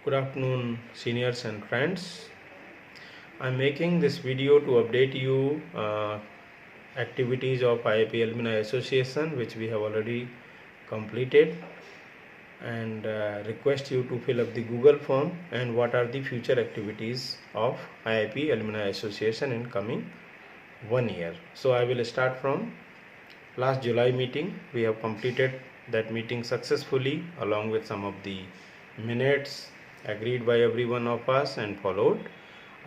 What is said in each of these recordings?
Good afternoon, seniors and friends. I'm making this video to update you activities of IIP Alumni Association, which we have already completed, and request you to fill up the Google form and what are the future activities of IIP Alumni Association in coming 1 year. So I will start from last July meeting. We have completed that meeting successfully along with some of the minutes agreed by every one of us and followed.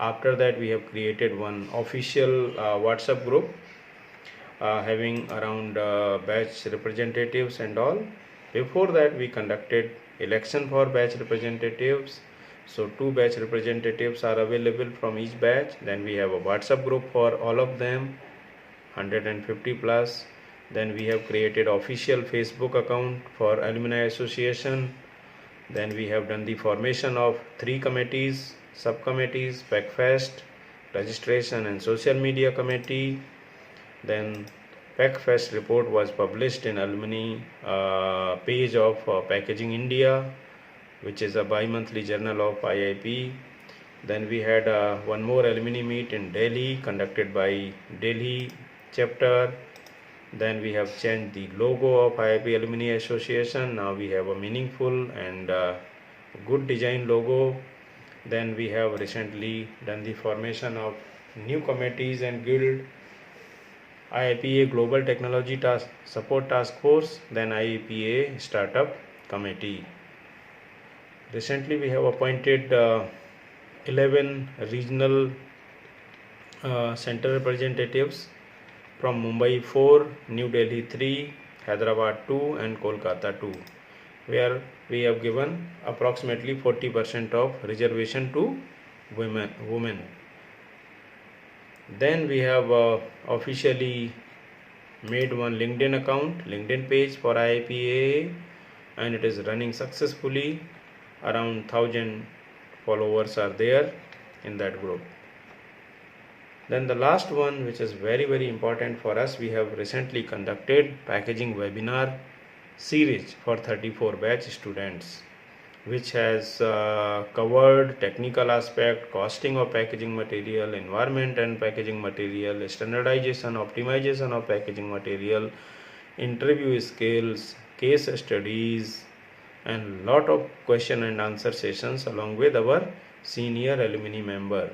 After that, we have created one official WhatsApp group having around batch representatives and all. Before that, we conducted election for batch representatives. So 2 batch representatives are available from each batch. Then we have a WhatsApp group for all of them, 150 plus. Then we have created official Facebook account for Alumni Association. Then we have done the formation of 3 committees, subcommittees, PACFest, registration and social media committee. Then PACFest report was published in alumni page of Packaging India, which is a bi-monthly journal of IIP. Then we had one more alumni meet in Delhi conducted by Delhi chapter. Then we have changed the logo of IIP Alumni Association. Now we have a meaningful and good design logo. Then we have recently done the formation of new committees and guild, IIPA Global Technology Support Task Force, then IIPA Startup Committee. Recently we have appointed 11 regional center representatives from Mumbai 4, New Delhi 3, Hyderabad 2 and Kolkata 2, where we have given approximately 40% of reservation to women. Then we have officially made one LinkedIn page for IIPA, and it is running successfully. Around 1000 followers are there in that group. Then the last one, which is very important for us, we have recently conducted packaging webinar series for 34 batch students, which has covered technical aspect, costing of packaging material, environment and packaging material, standardization, optimization of packaging material, interview skills, case studies, and lot of question and answer sessions along with our senior alumni member.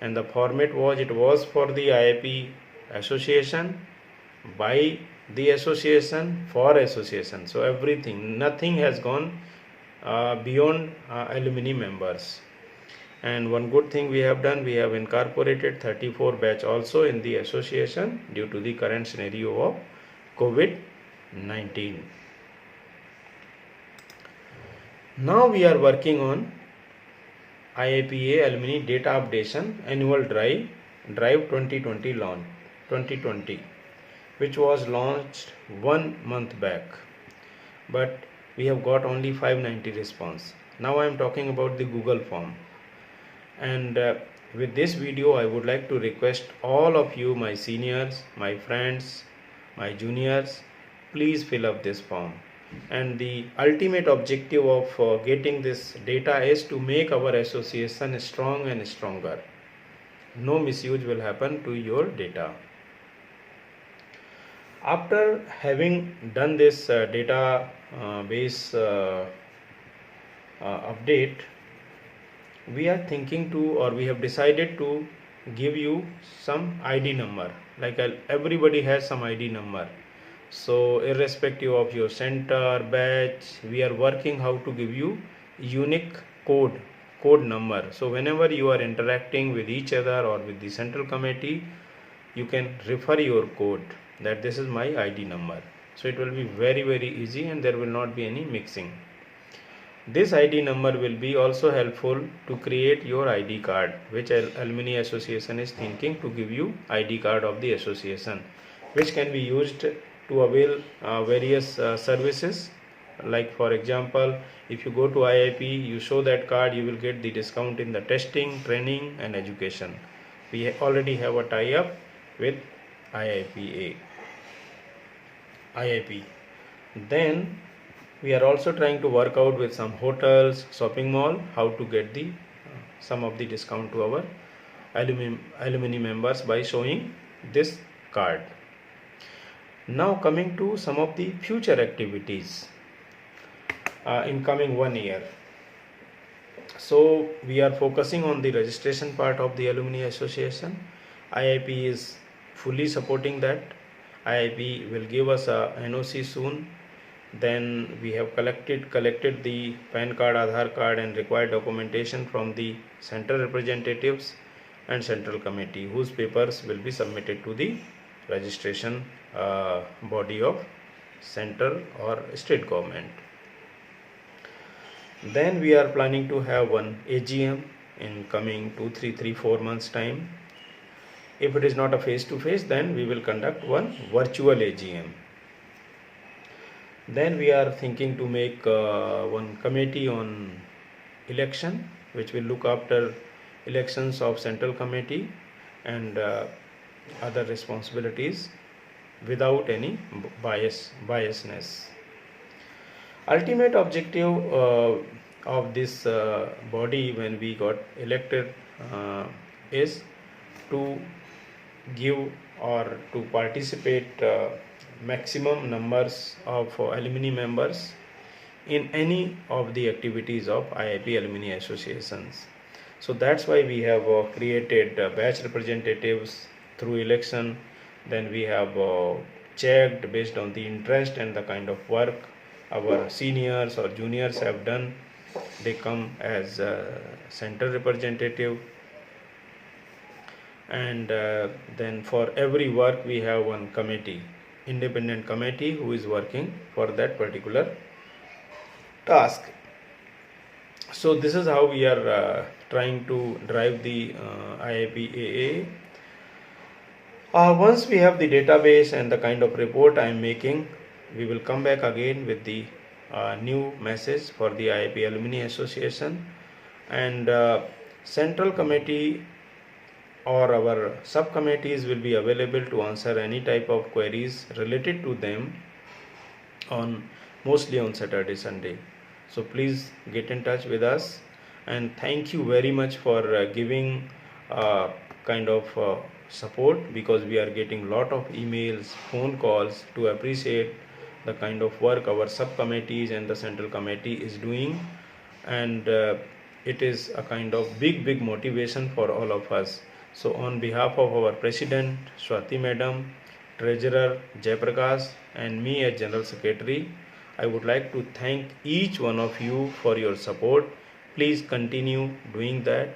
And the format was for the IIP association, by the association, for association. So everything, nothing has gone beyond alumni members. And one good thing we have done, we have incorporated 34 batch also in the association due to the current scenario of COVID-19. Now we are working on IIPA Alumni Data Updation Annual Drive 2020, which was launched 1 month back, but we have got only 590 response. Now I am talking about the Google form, and with this video I would like to request all of you, my seniors, my friends, my juniors, please fill up this form. And the ultimate objective of getting this data is to make our association strong and stronger. No misuse will happen to your data. After having done this data base update, we are thinking to, or we have decided to give you some ID number. Like everybody has some ID number. So irrespective of your center, batch, we are working how to give you unique code number. So whenever you are interacting with each other or with the central committee, you can refer your code that this is my ID number. So it will be very easy and there will not be any mixing. This ID number will be also helpful to create your ID card, which Alumni Association is thinking to give you ID card of the association, which can be used to avail various services. Like for example, if you go to IIP, you show that card, you will get the discount in the testing, training and education. We already have a tie-up with IIP. Then We are also trying to work out with some hotels, shopping mall, how to get the some of the discount to our alumni members by showing this card. Now coming to some of the future activities in coming 1 year. So we are focusing on the registration part of the alumni association. IIP is fully supporting that. IIP will give us a NOC soon. Then we have collected the PAN card, Aadhaar card and required documentation from the center representatives and central committee, whose papers will be submitted to the registration body of central or state government. Then we are planning to have one AGM in coming 4 months time. If it is not a face-to-face, then we will conduct one virtual AGM. Then we are thinking to make one committee on election, which will look after elections of central committee and other responsibilities without any biasness. Ultimate objective of this body when we got elected is to give or to participate maximum numbers of alumni members in any of the activities of IIP alumni associations. So that's why we have created batch representatives through election. Then we have checked based on the interest and the kind of work our seniors or juniors have done. They come as center representative, and then for every work we have one committee, independent committee, who is working for that particular task. So this is how we are trying to drive the IIP AA. Once we have the database and the kind of report I am making, we will come back again with the new message for the IIP Alumni Association, and central committee or our subcommittees will be available to answer any type of queries related to them mostly on Saturday, Sunday. So please get in touch with us, and thank you very much for giving kind of support, because we are getting lot of emails, phone calls to appreciate the kind of work our subcommittees and the central committee is doing, and it is a kind of big motivation for all of us. So on behalf of our president Swati madam, treasurer Jayaprakash and me as general secretary, I would like to thank each one of you for your support. Please continue doing that.